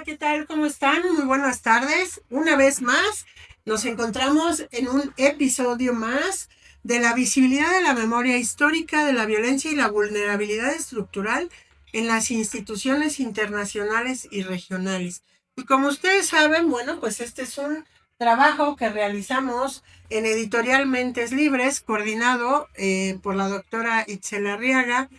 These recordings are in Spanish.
Hola, ¿qué tal? ¿Cómo están? Muy buenas tardes. Una vez más, nos encontramos en un episodio más de la visibilidad de la memoria histórica de la violencia y la vulnerabilidad estructural en las instituciones internacionales y regionales. Y como ustedes saben, bueno, pues este es un trabajo que realizamos en Editorial Mentes Libres, coordinado por la doctora Itzel Arriaga,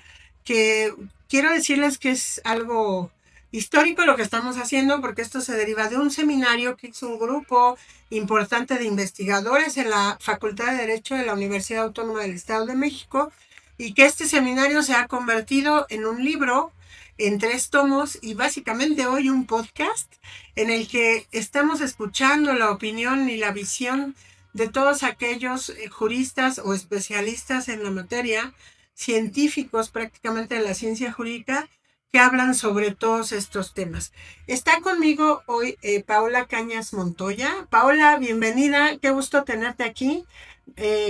que quiero decirles que es algo histórico lo que estamos haciendo, porque esto se deriva de un seminario que hizo un grupo importante de investigadores en la Facultad de Derecho de la Universidad Autónoma del Estado de México, y que este seminario se ha convertido en un libro en 3 tomos y básicamente hoy un podcast en el que estamos escuchando la opinión y la visión de todos aquellos juristas o especialistas en la materia, científicos prácticamente de la ciencia jurídica, que hablan sobre todos estos temas. Está conmigo hoy Paola Cañas Montoya. Paola, bienvenida, qué gusto tenerte aquí.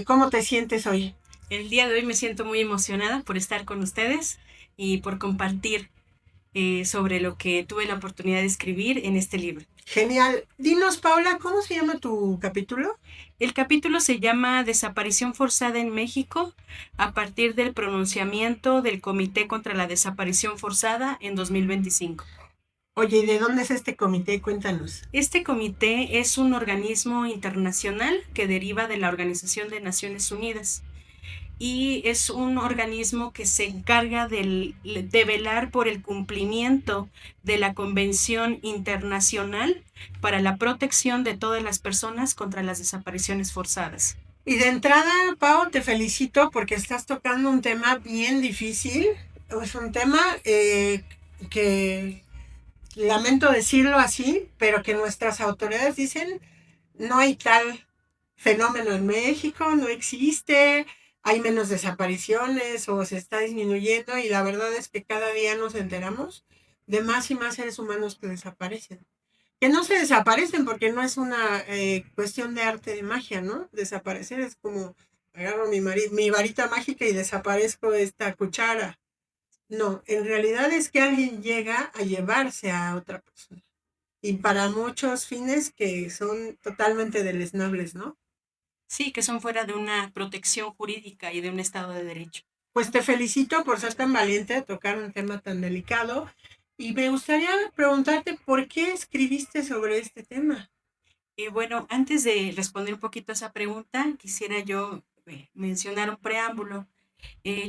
¿Cómo te sientes hoy? El día de hoy me siento muy emocionada por estar con ustedes y por compartir sobre lo que tuve la oportunidad de escribir en este libro. Genial. Dinos, Paola, ¿cómo se llama tu capítulo? El capítulo se llama Desaparición forzada en México a partir del pronunciamiento del Comité contra la Desaparición Forzada en 2025. Oye, ¿y de dónde es este comité? Cuéntanos. Este comité es un organismo internacional que deriva de la Organización de Naciones Unidas y es un organismo que se encarga de velar por el cumplimiento de la Convención Internacional para la protección de todas las personas contra las desapariciones forzadas. Y de entrada, Pau, te felicito porque estás tocando un tema bien difícil. Es un tema que lamento decirlo así, pero que nuestras autoridades dicen no hay tal fenómeno en México, no existe, hay menos desapariciones o se está disminuyendo, y la verdad es que cada día nos enteramos de más y más seres humanos que desaparecen. Que no se desaparecen porque no es una cuestión de arte de magia, ¿no? Desaparecer es como agarro mi varita mágica y desaparezco esta cuchara. No, en realidad es que alguien llega a llevarse a otra persona. Y para muchos fines que son totalmente deleznables, ¿no? Sí, que son fuera de una protección jurídica y de un Estado de Derecho. Pues te felicito por ser tan valiente de tocar un tema tan delicado. Y me gustaría preguntarte por qué escribiste sobre este tema. Bueno, antes de responder un poquito a esa pregunta, quisiera yo mencionar un preámbulo.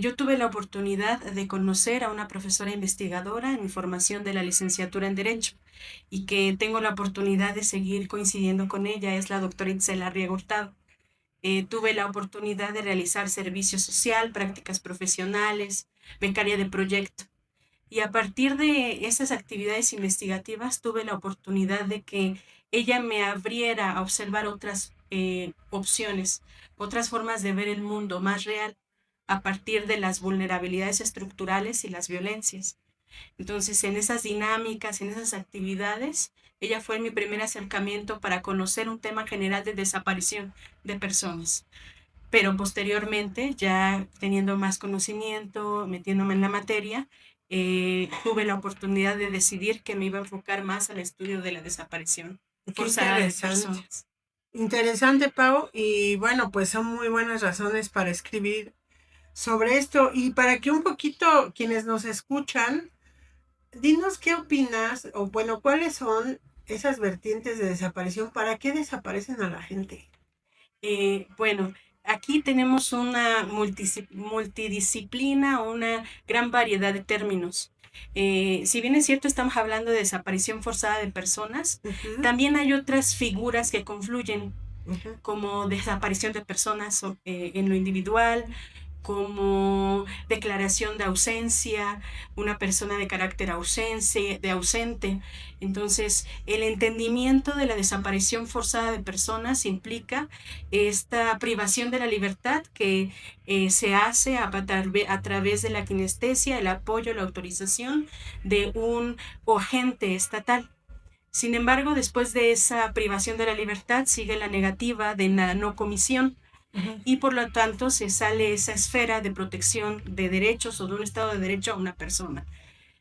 Yo tuve la oportunidad de conocer a una profesora investigadora en mi formación de la licenciatura en Derecho y que tengo la oportunidad de seguir coincidiendo con ella, es la doctora Itzel Arriaga Hurtado. Tuve la oportunidad de realizar servicio social, prácticas profesionales, becaria de proyecto. Y a partir de esas actividades investigativas tuve la oportunidad de que ella me abriera a observar otras opciones, otras formas de ver el mundo más real a partir de las vulnerabilidades estructurales y las violencias. Entonces, en esas dinámicas, en esas actividades, ella fue mi primer acercamiento para conocer un tema general de desaparición de personas. Pero posteriormente, ya teniendo más conocimiento, metiéndome en la materia, tuve la oportunidad de decidir que me iba a enfocar más al estudio de la desaparición Qué forzada de interesante. personas. Interesante, Pau. Y bueno, pues son muy buenas razones para escribir sobre esto. Y para que un poquito quienes nos escuchan, dinos qué opinas, o bueno, cuáles son esas vertientes de desaparición, para qué desaparecen a la gente. Bueno, aquí tenemos una multidisciplina, una gran variedad de términos. Si bien es cierto, estamos hablando de desaparición forzada de personas, Uh-huh, también hay otras figuras que confluyen, uh-huh. como desaparición de personas en lo individual, como declaración de ausencia, una persona de carácter ausente. Entonces, el entendimiento de la desaparición forzada de personas implica esta privación de la libertad que se hace a través de la kinestesia, el apoyo, la autorización de un agente estatal. Sin embargo, después de esa privación de la libertad sigue la negativa de la no comisión Uh-huh. y por lo tanto se sale esa esfera de protección de derechos o de un Estado de Derecho a una persona.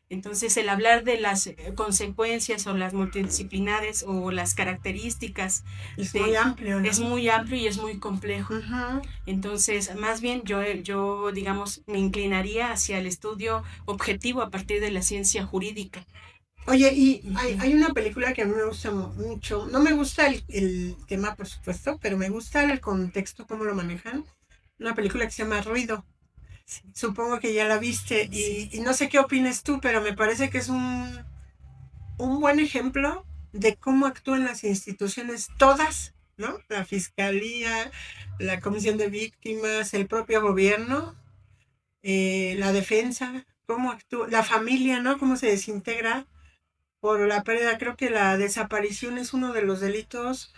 Entonces, el hablar de las consecuencias o las multidisciplinares o las características Es muy amplio, ¿no? es muy amplio y es muy complejo. Ujú. Entonces, más bien yo, digamos, me inclinaría hacia el estudio objetivo a partir de la ciencia jurídica. Oye, y hay una película que a mí me gusta mucho. No me gusta el tema, por supuesto, pero me gusta el contexto, cómo lo manejan. Una película que se llama Ruido. Supongo que ya la viste y no sé qué opines tú, pero me parece que es un buen ejemplo de cómo actúan las instituciones todas, ¿no? La fiscalía, la comisión de víctimas, el propio gobierno, la defensa, cómo actúa, la familia, ¿no? Cómo se desintegra por la pérdida. Creo que la desaparición es uno de los delitos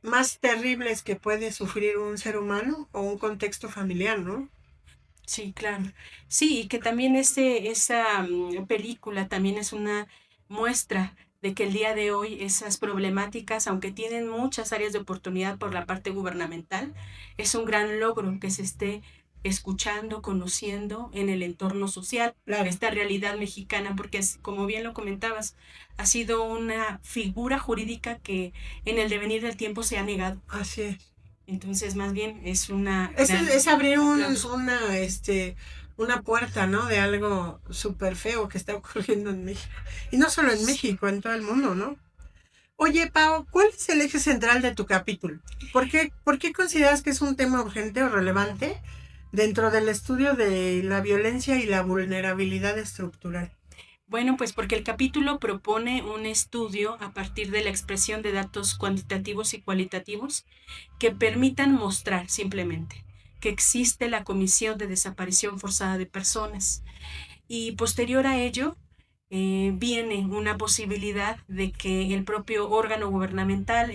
más terribles que puede sufrir un ser humano o un contexto familiar, ¿no? Sí, claro. Sí, y que también esa película también es una muestra de que el día de hoy esas problemáticas, aunque tienen muchas áreas de oportunidad por la parte gubernamental, es un gran logro que se esté escuchando, conociendo en el entorno social, Claro, esta realidad mexicana, porque como bien lo comentabas, ha sido una figura jurídica que en el devenir del tiempo se ha negado. así es. Entonces, más bien es una Es abrir aplauso. una puerta, ¿no? De algo súper feo que está ocurriendo en México. Y no solo en México, en todo el mundo, ¿no? Oye, Pau, ¿cuál es el eje central de tu capítulo? Por qué consideras que es un tema urgente o relevante dentro del estudio de la violencia y la vulnerabilidad estructural? Bueno, pues porque el capítulo propone un estudio a partir de la expresión de datos cuantitativos y cualitativos que permitan mostrar simplemente que existe la comisión de desaparición forzada de personas. Y posterior a ello, viene una posibilidad de que el propio órgano gubernamental,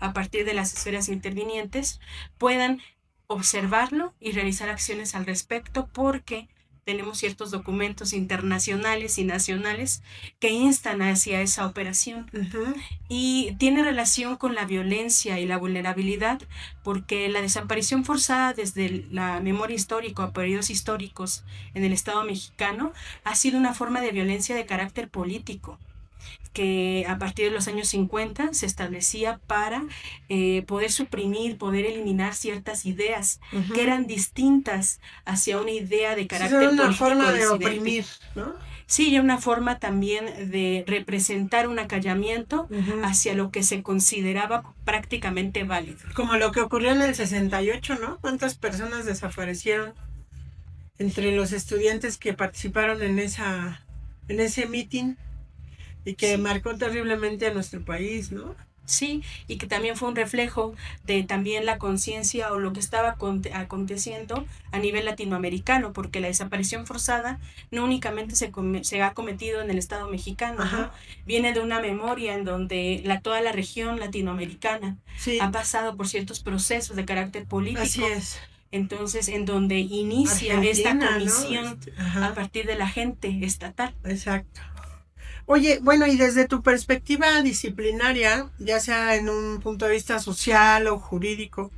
a partir de las esferas intervinientes, puedan observarlo y realizar acciones al respecto, porque tenemos ciertos documentos internacionales y nacionales que instan hacia esa operación. Ujú. Y tiene relación con la violencia y la vulnerabilidad, porque la desaparición forzada desde la memoria histórica a periodos históricos en el Estado mexicano ha sido una forma de violencia de carácter político que a partir de los años 50 se establecía para poder suprimir, poder eliminar ciertas ideas que Ujú. eran distintas hacia una idea de Sí, son carácter una político forma de disidente. oprimir, ¿no? Sí, y una forma también de representar un acallamiento Ujú. hacia lo que se consideraba prácticamente válido. Como lo que ocurrió en el 68, ¿no? ¿Cuántas personas desaparecieron entre los estudiantes que participaron en ese meeting y que Sí, marcó terriblemente a nuestro país, ¿no? sí, y que también fue un reflejo de también la conciencia o lo que estaba aconteciendo a nivel latinoamericano, porque la desaparición forzada no únicamente se ha cometido en el Estado mexicano, ¿no? Ajá, Viene de una memoria en donde toda la región latinoamericana ha sí, pasado por ciertos procesos de carácter así político. es. Entonces, en donde inicia esta Argentina, ¿no? comisión a Ajá, partir de la gente estatal. exacto. Oye, bueno, y desde tu perspectiva disciplinaria, ya sea en un punto de vista social o jurídico,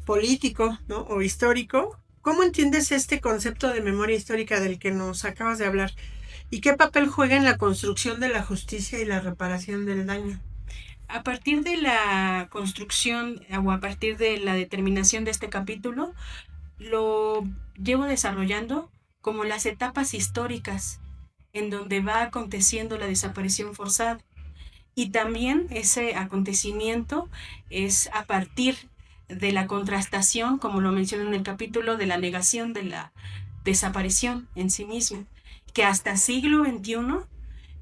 político, ¿no? O histórico, ¿cómo entiendes este concepto de memoria histórica del que nos acabas de hablar? ¿Y qué papel juega en la construcción de la justicia y la reparación del daño? A partir de la construcción o a partir de la determinación de este capítulo, lo llevo desarrollando como las etapas históricas en donde va aconteciendo la desaparición forzada. Y también ese acontecimiento es a partir de la contrastación, como lo menciono en el capítulo, de la negación de la desaparición en sí mismo, que hasta siglo XXI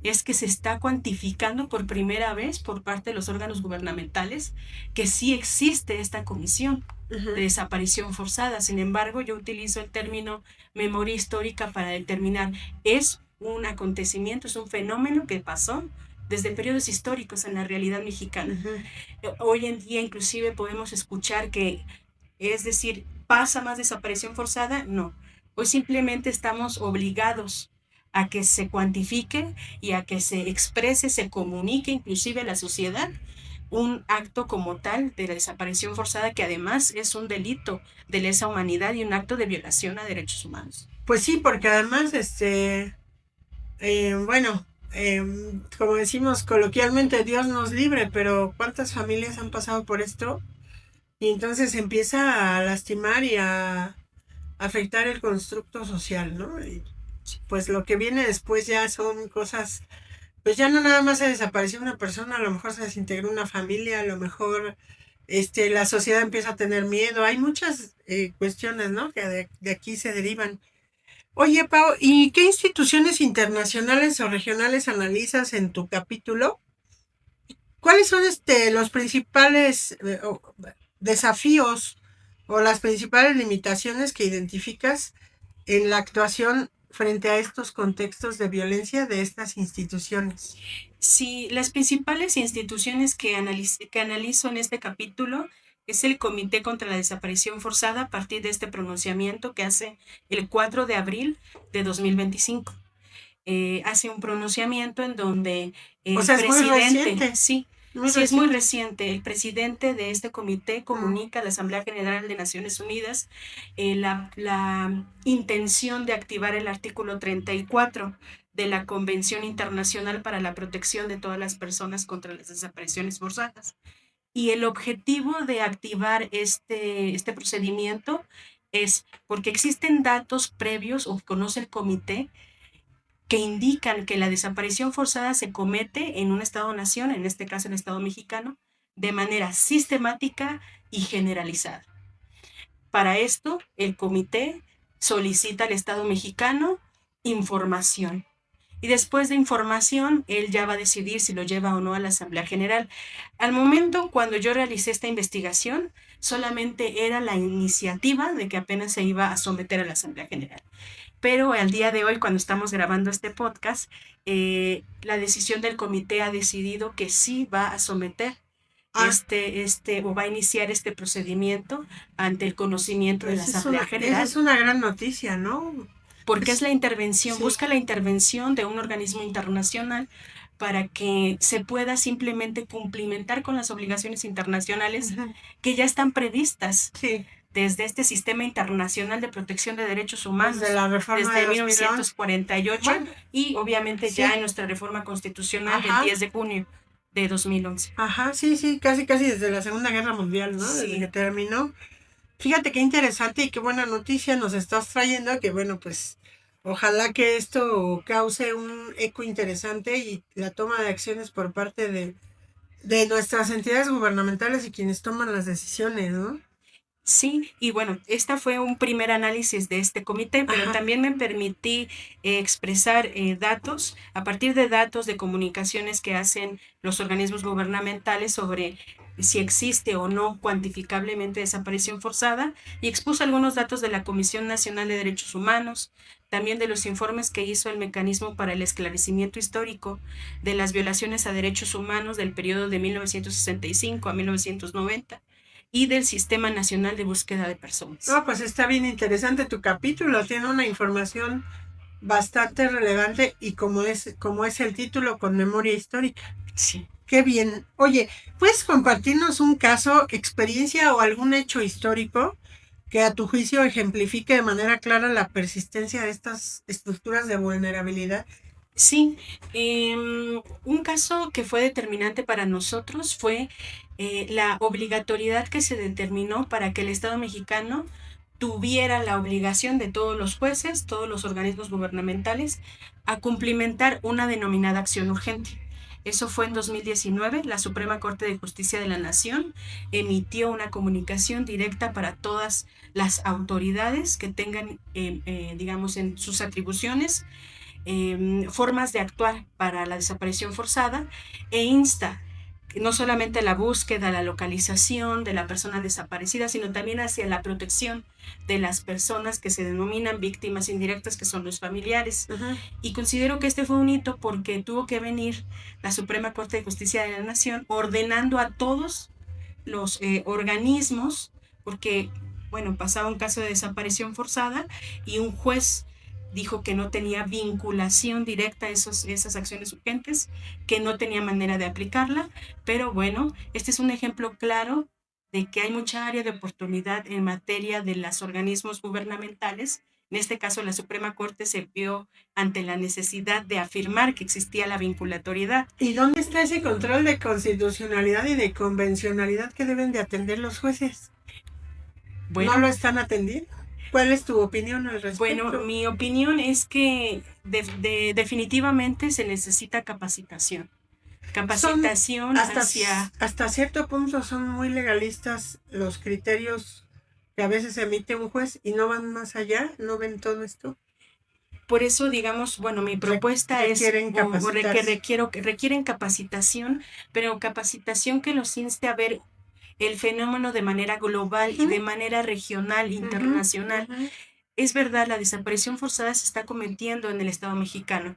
es que se está cuantificando por primera vez por parte de los órganos gubernamentales que sí existe esta comisión de Ujú. desaparición forzada. Sin embargo, yo utilizo el término memoria histórica para determinar, es un acontecimiento, es un fenómeno que pasó desde periodos históricos en la realidad mexicana. Ujú. Hoy en día inclusive podemos escuchar que, es decir, ¿pasa más desaparición forzada? No. Hoy simplemente estamos obligados a que se cuantifique y a que se exprese, se comunique inclusive a la sociedad un acto como tal de la desaparición forzada, que además es un delito de lesa humanidad y un acto de violación a derechos humanos. Pues sí, porque además, Bueno, como decimos coloquialmente, Dios nos libre, pero ¿cuántas familias han pasado por esto? Y entonces empieza a lastimar y a afectar el constructo social, ¿no? Y pues lo que viene después ya son cosas, pues ya no nada más se desapareció una persona, a lo mejor se desintegró una familia, a lo mejor la sociedad empieza a tener miedo, hay muchas cuestiones, ¿no? Que de aquí se derivan. Oye, Pau, ¿y qué instituciones internacionales o regionales analizas en tu capítulo? ¿Cuáles son los principales desafíos o las principales limitaciones que identificas en la actuación frente a estos contextos de violencia de estas instituciones? Sí, las principales instituciones que analizo en este capítulo es el Comité contra la Desaparición Forzada a partir de este pronunciamiento que hace el 4 de abril de 2025. Hace un pronunciamiento en donde O el sea, es muy presidente, reciente, sí, muy sí es muy reciente. reciente, el presidente de este comité Mm. comunica a la Asamblea General de Naciones Unidas la intención de activar el artículo 34 de la Convención Internacional para la Protección de todas las personas contra las desapariciones forzadas. Y el objetivo de activar este procedimiento es porque existen datos previos o conoce el comité que indican que la desaparición forzada se comete en un Estado-nación, en este caso el Estado mexicano, de manera sistemática y generalizada. Para esto, el comité solicita al Estado mexicano información. Y después de información, él ya va a decidir si lo lleva o no a la Asamblea General. Al momento, cuando yo realicé esta investigación, solamente era la iniciativa de que apenas se iba a someter a la Asamblea General. Pero al día de hoy, cuando estamos grabando este podcast, la decisión del comité ha decidido que sí va a someter Ah, o va a iniciar este procedimiento ante el conocimiento de la pues Asamblea esa General, es una gran noticia, ¿no? porque es Es, la intervención, sí, busca la intervención de un organismo internacional para que se pueda simplemente cumplimentar con las obligaciones internacionales ujú, que ya están previstas sí, desde este Sistema Internacional de Protección de Derechos desde Humanos la reforma de desde 2011. 1948 Bueno, y obviamente ya sí, en nuestra reforma constitucional del ajá. 10 de junio de 2011. Ajá, sí, sí, casi, casi desde la Segunda Guerra Mundial, ¿no? Desde que Sí, terminó. Fíjate qué interesante y qué buena noticia nos estás trayendo, que bueno, pues ojalá que esto cause un eco interesante y la toma de acciones por parte de nuestras entidades gubernamentales y quienes toman las decisiones, ¿no? sí, y bueno, esta fue un primer análisis de este comité, pero Ajá, también me permití expresar datos a partir de datos de comunicaciones que hacen los organismos gubernamentales sobre si existe o no cuantificablemente desaparición forzada y expuso algunos datos de la Comisión Nacional de Derechos Humanos, también de los informes que hizo el Mecanismo para el Esclarecimiento Histórico de las violaciones a derechos humanos del periodo de 1965 a 1990 y del Sistema Nacional de Búsqueda de Personas. no, pues está bien interesante tu capítulo, tiene una información bastante relevante y como es el título, con memoria histórica. Sí. Qué bien. Oye, ¿puedes compartirnos un caso, experiencia o algún hecho histórico que a tu juicio ejemplifique de manera clara la persistencia de estas estructuras de vulnerabilidad? Sí, un caso que fue determinante para nosotros fue la obligatoriedad que se determinó para que el Estado mexicano tuviera la obligación de todos los jueces, todos los organismos gubernamentales, a cumplimentar una denominada acción urgente. Eso fue en 2019. La Suprema Corte de Justicia de la Nación emitió una comunicación directa para todas las autoridades que tengan, digamos, en sus atribuciones formas de actuar para la desaparición forzada e insta no solamente a la búsqueda, la localización de la persona desaparecida, sino también hacia la protección de las personas que se denominan víctimas indirectas, que son los familiares. Ajá. Y considero que este fue un hito porque tuvo que venir la Suprema Corte de Justicia de la Nación ordenando a todos los organismos, porque, bueno, pasaba un caso de desaparición forzada y un juez dijo que no tenía vinculación directa a esas acciones urgentes, que no tenía manera de aplicarla, pero bueno, este es un ejemplo claro de que hay mucha área de oportunidad en materia de los organismos gubernamentales, En este caso, la Suprema Corte se vio ante la necesidad de afirmar que existía la vinculatoriedad. ¿Y dónde está ese control de constitucionalidad y de convencionalidad que deben de atender los jueces? Bueno, ¿no lo están atendiendo? ¿Cuál es tu opinión al respecto? Bueno, mi opinión es que definitivamente se necesita capacitación. Capacitación hasta cierto punto son muy legalistas los criterios que a veces emite un juez y no van más allá, no ven todo esto. Por eso, digamos, bueno, mi propuesta requieren capacitación, pero capacitación que los inste a ver el fenómeno de manera global y de manera regional, internacional. Es verdad, la desaparición forzada se está cometiendo en el Estado mexicano,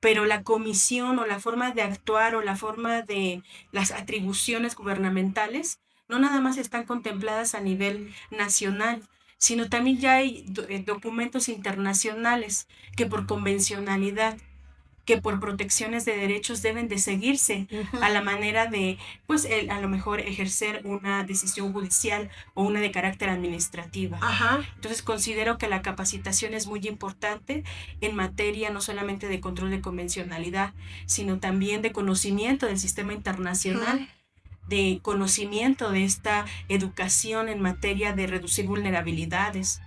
pero la comisión o la forma de actuar o la forma de las atribuciones gubernamentales no nada más están contempladas a nivel nacional, sino también ya hay documentos internacionales que por convencionalidad, que por protecciones de derechos deben de seguirse a la manera de, pues, a lo mejor ejercer una decisión judicial o una de carácter administrativa. Entonces considero que la capacitación es muy importante en materia no solamente de control de convencionalidad, sino también de conocimiento del sistema internacional, de conocimiento de esta educación en materia de reducir vulnerabilidades.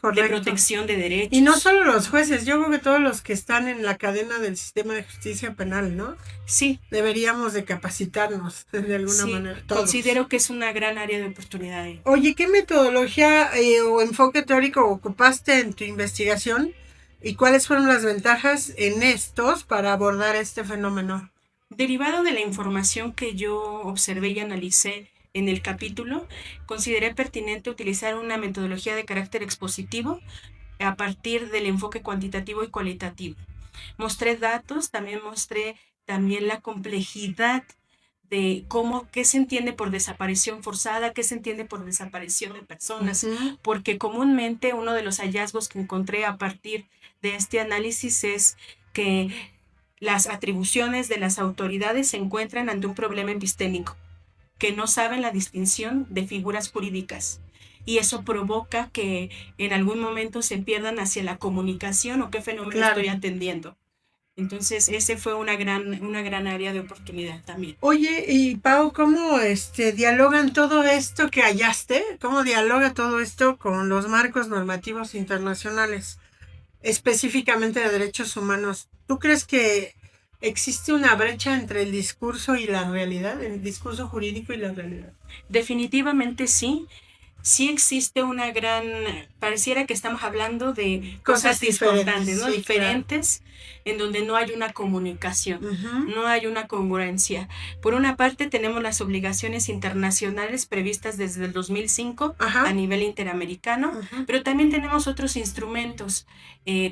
Correcto. De protección de derechos. Y no solo los jueces, yo creo que todos los que están en la cadena del sistema de justicia penal, ¿no? Sí. Deberíamos de capacitarnos de alguna manera. Todos. Considero que es una gran área de oportunidad. Oye, ¿qué metodología o enfoque teórico ocupaste en tu investigación? ¿Y cuáles fueron las ventajas en estos para abordar este fenómeno? Derivado de la información que yo observé y analicé en el capítulo, consideré pertinente utilizar una metodología de carácter expositivo a partir del enfoque cuantitativo y cualitativo. Mostré datos, también mostré la complejidad de qué se entiende por desaparición forzada, qué se entiende por desaparición de personas, porque comúnmente uno de los hallazgos que encontré a partir de este análisis es que las atribuciones de las autoridades se encuentran ante un problema epistémico, que no saben la distinción de figuras jurídicas. Y eso provoca que en algún momento se pierdan hacia la comunicación o qué fenómeno estoy atendiendo. Entonces, ese fue una gran área de oportunidad también. Oye, y Pau, ¿cómo dialogan todo esto que hallaste? ¿Cómo dialoga todo esto con los marcos normativos internacionales, específicamente de derechos humanos? ¿Tú crees que existe una brecha entre el discurso y la realidad, el discurso jurídico y la realidad? Definitivamente sí. Sí existe pareciera que estamos hablando de cosas discordantes, ¿no? Sí, diferentes, claro. En donde no hay una comunicación, no hay una congruencia. Por una parte tenemos las obligaciones internacionales previstas desde el 2005 a nivel interamericano, pero también tenemos otros instrumentos,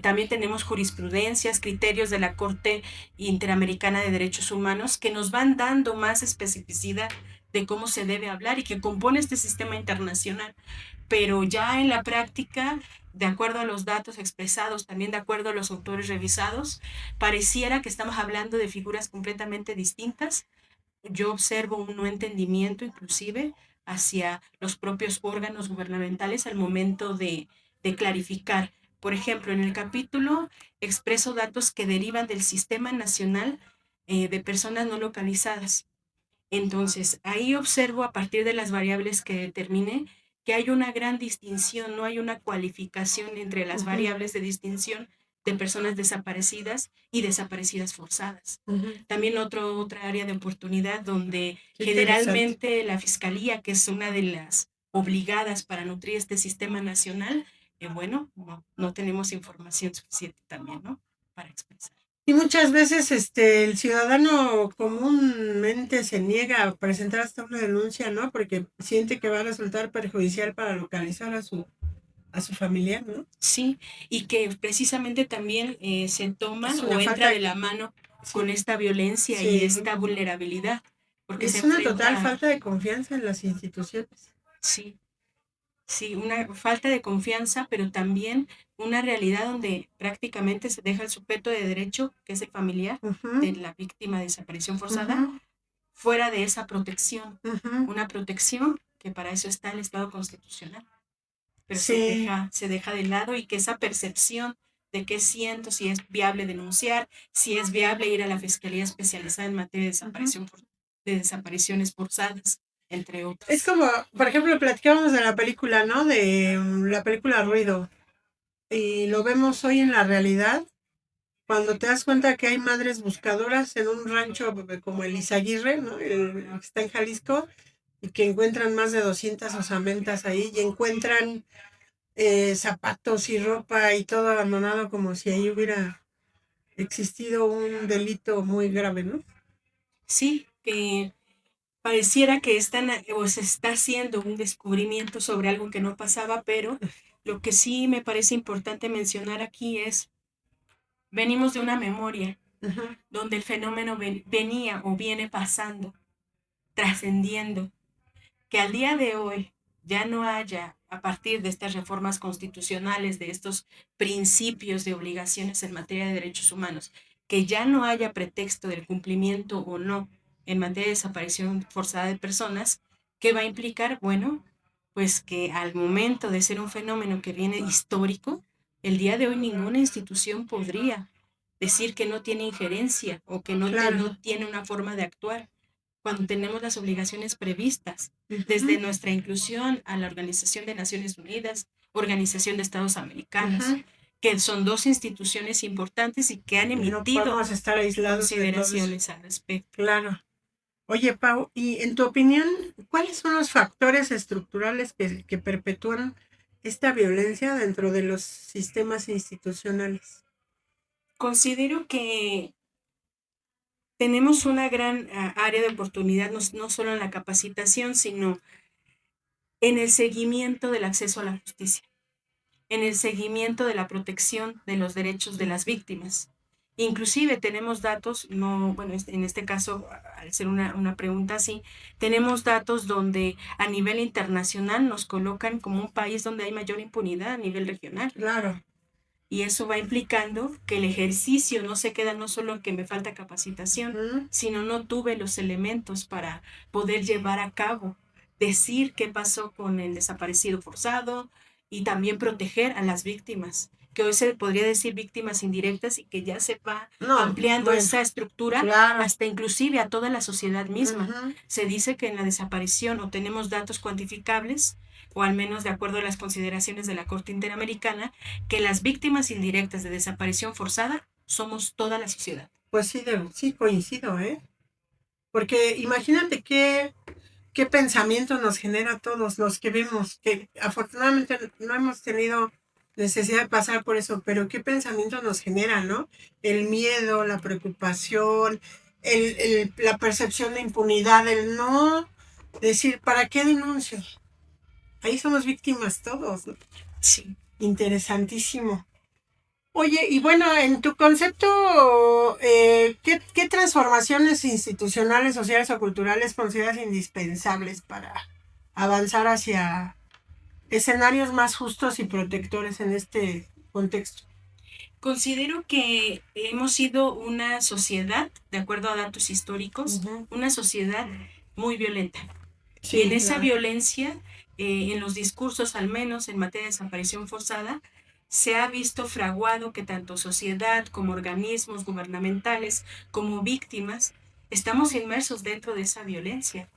también tenemos jurisprudencias, criterios de la Corte Interamericana de Derechos Humanos que nos van dando más especificidad de cómo se debe hablar y que compone este sistema internacional. Pero ya en la práctica, de acuerdo a los datos expresados, también de acuerdo a los autores revisados, pareciera que estamos hablando de figuras completamente distintas. Yo observo un no entendimiento inclusive hacia los propios órganos gubernamentales al momento de clarificar. Por ejemplo, en el capítulo expreso datos que derivan del Sistema Nacional de Personas No Localizadas. Entonces, ahí observo a partir de las variables que determiné que hay una gran distinción, no hay una cualificación entre las variables de distinción de personas desaparecidas y desaparecidas forzadas. También otra área de oportunidad donde generalmente la Fiscalía, que es una de las obligadas para nutrir este sistema nacional, no tenemos información suficiente también, ¿no? Para expresar. Y muchas veces el ciudadano comúnmente se niega a presentar hasta una denuncia, ¿no? Porque siente que va a resultar perjudicial para localizar a su familiar, ¿no? Sí, y que precisamente también se toma o entra de la mano con esta violencia y esta vulnerabilidad. Porque es una total falta de confianza en las instituciones. Sí, una falta de confianza, pero también una realidad donde prácticamente se deja el sujeto de derecho, que es el familiar de la víctima de desaparición forzada, fuera de esa protección. Una protección que para eso está el Estado constitucional. pero Sí. se deja de lado, y que esa percepción de qué siento, si es viable denunciar, si es viable ir a la Fiscalía Especializada en materia de de desapariciones forzadas, entre Es otras. como, por ejemplo, platicábamos de la película, ¿no? De la película Ruido. Y lo vemos hoy en la realidad, cuando te das cuenta que hay madres buscadoras en un rancho como el Izaguirre, ¿no? El que está en Jalisco, y que encuentran más de 200 osamentas ahí y encuentran zapatos y ropa y todo abandonado como si ahí hubiera existido un delito muy grave, ¿no? Sí, que pareciera que o se está haciendo un descubrimiento sobre algo que no pasaba, pero lo que sí me parece importante mencionar aquí es, venimos de una memoria Ajá. donde el fenómeno venía o viene pasando, trascendiendo, que al día de hoy ya no haya, a partir de estas reformas constitucionales, de estos principios de obligaciones en materia de derechos humanos, que ya no haya pretexto del cumplimiento o no en materia de desaparición forzada de personas, ¿qué va a implicar? Bueno, pues que al momento de ser un fenómeno que viene histórico, el día de hoy ninguna institución podría decir que no tiene injerencia o que Claro. no tiene una forma de actuar cuando tenemos las obligaciones previstas, desde Ujú. nuestra inclusión a la Organización de Naciones Unidas, Organización de Estados Americanos, Ajá. que son dos instituciones importantes y que han Y no emitido podemos estar aislados de todo eso. consideraciones al respecto. Claro. Oye, Pau, y en tu opinión, ¿cuáles son los factores estructurales que perpetúan esta violencia dentro de los sistemas institucionales? Considero que tenemos una gran área de oportunidad, no solo en la capacitación, sino en el seguimiento del acceso a la justicia, en el seguimiento de la protección de los derechos de las víctimas. Inclusive tenemos datos, no, bueno, en este caso, al ser una pregunta así, tenemos datos donde a nivel internacional nos colocan como un país donde hay mayor impunidad a nivel regional. Claro. Y eso va implicando que el ejercicio no se queda no solo en que me falta capacitación, sino no tuve los elementos para poder llevar a cabo, decir qué pasó con el desaparecido forzado y también proteger a las víctimas, que hoy se podría decir víctimas indirectas, y que ya se va ampliando esa estructura, claro, hasta inclusive a toda la sociedad misma. Ujú. Se dice que en la desaparición o tenemos datos cuantificables, o al menos de acuerdo a las consideraciones de la Corte Interamericana, que las víctimas indirectas de desaparición forzada somos toda la sociedad. Pues sí, sí coincido, ¿eh? Porque imagínate qué pensamiento nos genera a todos los que vemos, que afortunadamente no hemos tenido necesidad de pasar por eso, pero qué pensamiento nos genera, ¿no? El miedo, la preocupación, la percepción de impunidad, el no decir, ¿para qué denuncio? Ahí somos víctimas todos, ¿no? Sí. Interesantísimo. Oye, y bueno, en tu concepto, ¿qué transformaciones institucionales, sociales o culturales consideras indispensables para avanzar hacia escenarios más justos y protectores en este contexto? Considero que hemos sido una sociedad, de acuerdo a datos históricos, una sociedad muy violenta. Sí, y en esa violencia, en los discursos, al menos en materia de desaparición forzada, se ha visto fraguado que tanto sociedad como organismos gubernamentales como víctimas estamos inmersos dentro de esa violencia.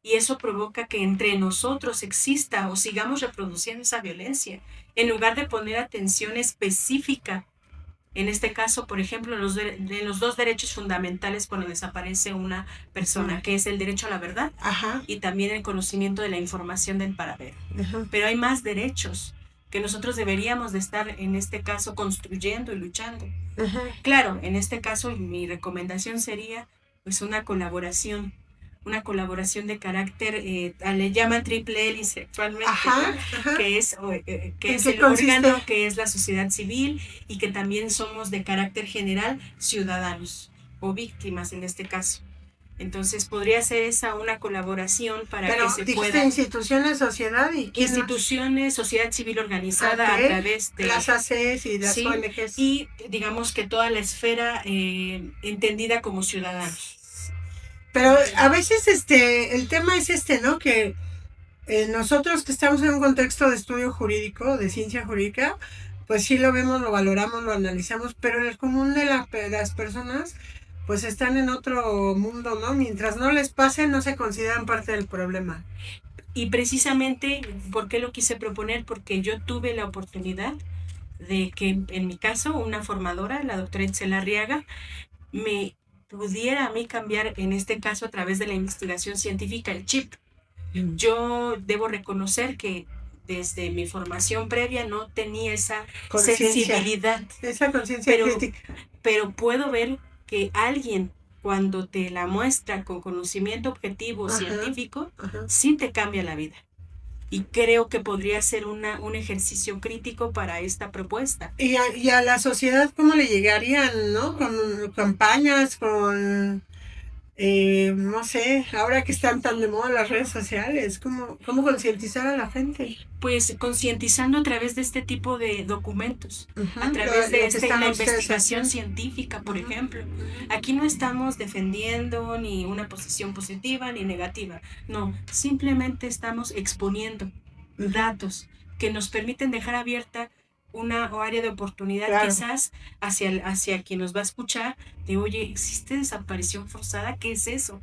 Y eso provoca que entre nosotros exista o sigamos reproduciendo esa violencia, en lugar de poner atención específica. En este caso, por ejemplo, de los dos derechos fundamentales cuando desaparece una persona, que es el derecho a la verdad, y también el conocimiento de la información del paradero. Pero hay más derechos que nosotros deberíamos de estar, en este caso, construyendo y luchando. Claro, en este caso mi recomendación sería pues una colaboración de carácter, le llaman triple hélice actualmente, ¿no? Que es el órgano, que es la sociedad civil, y que también somos de carácter general ciudadanos o víctimas en este caso. Entonces podría ser esa una colaboración para que se pueda... instituciones, sociedad y... Instituciones, sociedad civil organizada a través de... las ACs y las ONGs. Y digamos que toda la esfera entendida como ciudadanos. Pero a veces el tema es ¿no? Que Nosotros que estamos en un contexto de estudio jurídico, de ciencia jurídica, pues sí lo vemos, lo valoramos, lo analizamos, pero el común de las personas pues están en otro mundo, ¿no? Mientras no les pase, no se consideran parte del problema. Y precisamente, ¿por qué lo quise proponer? Porque yo tuve la oportunidad de que, en mi caso, una formadora, la doctora Itzel Arriaga, me pudiera a mí cambiar, en este caso a través de la investigación científica, el chip. Yo debo reconocer que desde mi formación previa no tenía esa sensibilidad, esa conciencia crítica. Pero puedo ver que alguien, cuando te la muestra con conocimiento objetivo científico, sí te cambia la vida. Y creo que podría ser un ejercicio crítico para esta propuesta. Y a la sociedad, ¿cómo le llegarían, no? Con campañas, con... no sé, ahora que están tan de moda las redes sociales, ¿cómo concientizar a la gente? Pues concientizando a través de este tipo de documentos, a través de la investigación científica, por ejemplo. Aquí no estamos defendiendo ni una posición positiva ni negativa, no, simplemente estamos exponiendo datos que nos permiten dejar abierta una área de oportunidad, quizás hacia quien nos va a escuchar, de oye, ¿existe desaparición forzada? ¿Qué es eso?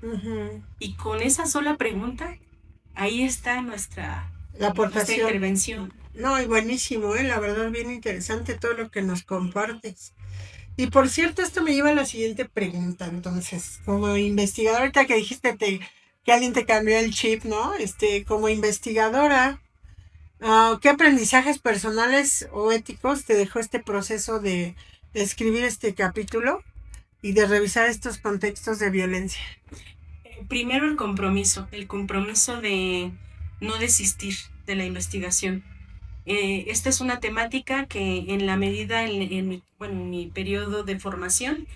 Y con esa sola pregunta, ahí está nuestra intervención. No, y buenísimo, la verdad, bien interesante todo lo que nos compartes. Y por cierto, esto me lleva a la siguiente pregunta. Entonces, como investigadora, ahorita que dijiste que alguien te cambió el chip, ¿no? Como investigadora, ¿qué aprendizajes personales o éticos te dejó este proceso de escribir este capítulo y de revisar estos contextos de violencia? Primero el compromiso de no desistir de la investigación. Esta es una temática que en la medida, en mi periodo de formación,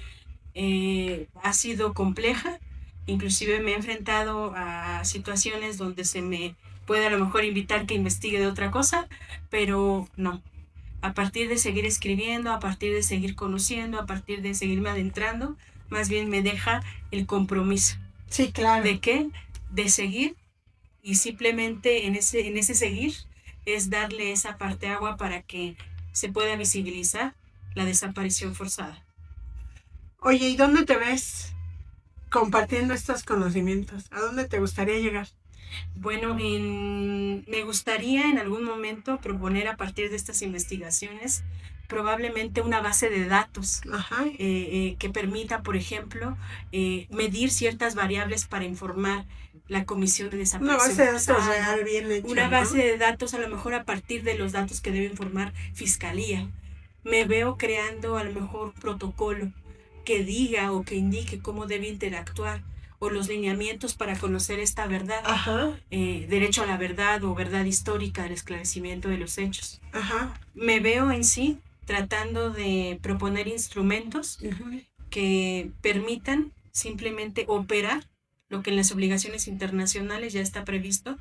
ha sido compleja. Inclusive me he enfrentado a situaciones donde se me puede a lo mejor invitar que investigue de otra cosa, pero no. A partir de seguir escribiendo, a partir de seguir conociendo, a partir de seguirme adentrando, más bien me deja el compromiso. Sí, claro. ¿De qué? De seguir, y simplemente en ese seguir es darle esa parte agua para que se pueda visibilizar la desaparición forzada. Oye, ¿y dónde te ves compartiendo estos conocimientos? ¿A dónde te gustaría llegar? Bueno, me gustaría en algún momento proponer a partir de estas investigaciones probablemente una base de datos que permita, por ejemplo, medir ciertas variables para informar la comisión de desaparición. Una base de datos real, bien hecha. Una base de datos a lo mejor a partir de los datos que debe informar Fiscalía. Me veo creando a lo mejor un protocolo que diga o que indique cómo debe interactuar, o los lineamientos para conocer esta verdad, derecho a la verdad o verdad histórica, el esclarecimiento de los hechos. Me veo en sí tratando de proponer instrumentos que permitan simplemente operar lo que en las obligaciones internacionales ya está previsto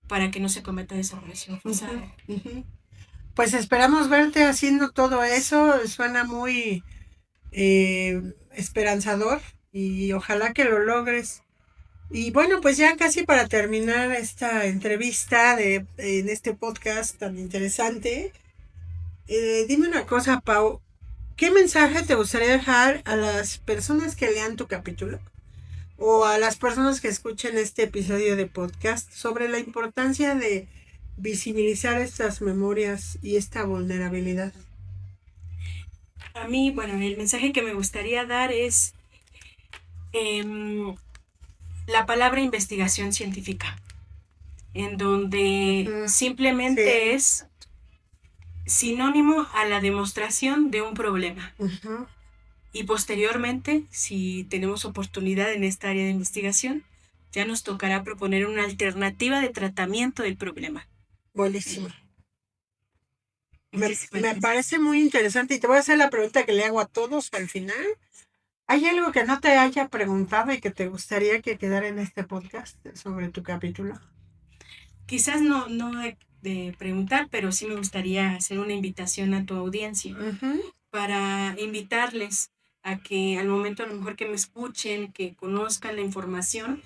para que no se cometa desaparición forzada. Pues esperamos verte haciendo todo eso, suena muy esperanzador y ojalá que lo logres. Y bueno, pues ya casi para terminar esta entrevista en este podcast tan interesante, dime una cosa, Pau, ¿qué mensaje te gustaría dejar a las personas que lean tu capítulo o a las personas que escuchen este episodio de podcast sobre la importancia de visibilizar estas memorias y esta vulnerabilidad? A mí, bueno, el mensaje que me gustaría dar es la palabra investigación científica, en donde simplemente es sinónimo a la demostración de un problema. Y posteriormente, si tenemos oportunidad en esta área de investigación, ya nos tocará proponer una alternativa de tratamiento del problema. Buenísimo. Me parece muy interesante y te voy a hacer la pregunta que le hago a todos al final. ¿Hay algo que no te haya preguntado y que te gustaría que quedara en este podcast sobre tu capítulo? Quizás no de preguntar, pero sí me gustaría hacer una invitación a tu audiencia para invitarles a que al momento a lo mejor que me escuchen, que conozcan la información,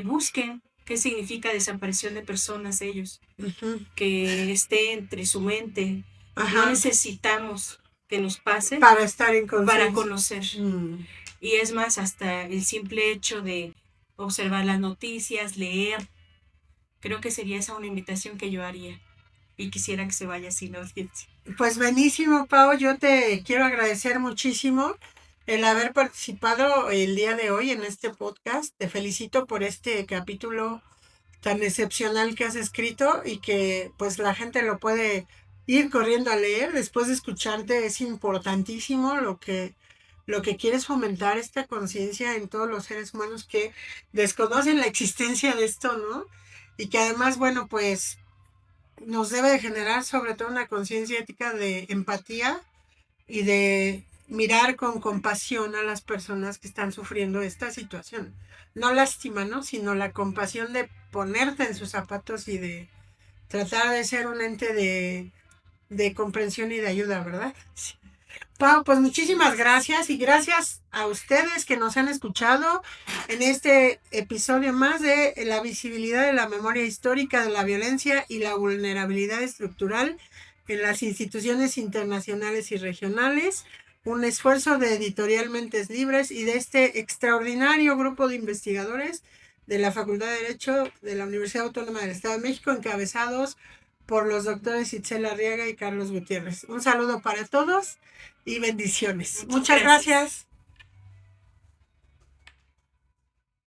busquen ¿Qué significa desaparición de personas ellos? Ujú. Que esté entre su mente. No Ajá. necesitamos que nos pase Para estar en para conciencia. conocer. Y es más, hasta el simple hecho de observar las noticias, leer, creo que sería esa una invitación que yo haría. Y quisiera que se vaya sin audiencia. Pues buenísimo, Pau. Yo te quiero agradecer muchísimo el haber participado el día de hoy en este podcast. Te felicito por este capítulo tan excepcional que has escrito y que pues la gente lo puede ir corriendo a leer. Después de escucharte es importantísimo lo que quieres fomentar, esta conciencia en todos los seres humanos que desconocen la existencia de esto, ¿no? Y que además, bueno, pues nos debe de generar sobre todo una conciencia ética de empatía y de mirar con compasión a las personas que están sufriendo esta situación. No lástima, ¿no? Sino la compasión de ponerte en sus zapatos y de tratar de ser un ente de comprensión y de ayuda, ¿verdad? Sí. Pau, pues muchísimas gracias y gracias a ustedes que nos han escuchado en este episodio más de la visibilidad de la memoria histórica de la violencia y la vulnerabilidad estructural en las instituciones internacionales y regionales, un esfuerzo de Editorial Mentes Libres y de este extraordinario grupo de investigadores de la Facultad de Derecho de la Universidad Autónoma del Estado de México, encabezados por los doctores Itzel Arriaga y Carlos Gutiérrez. Un saludo para todos y bendiciones. Muchas gracias.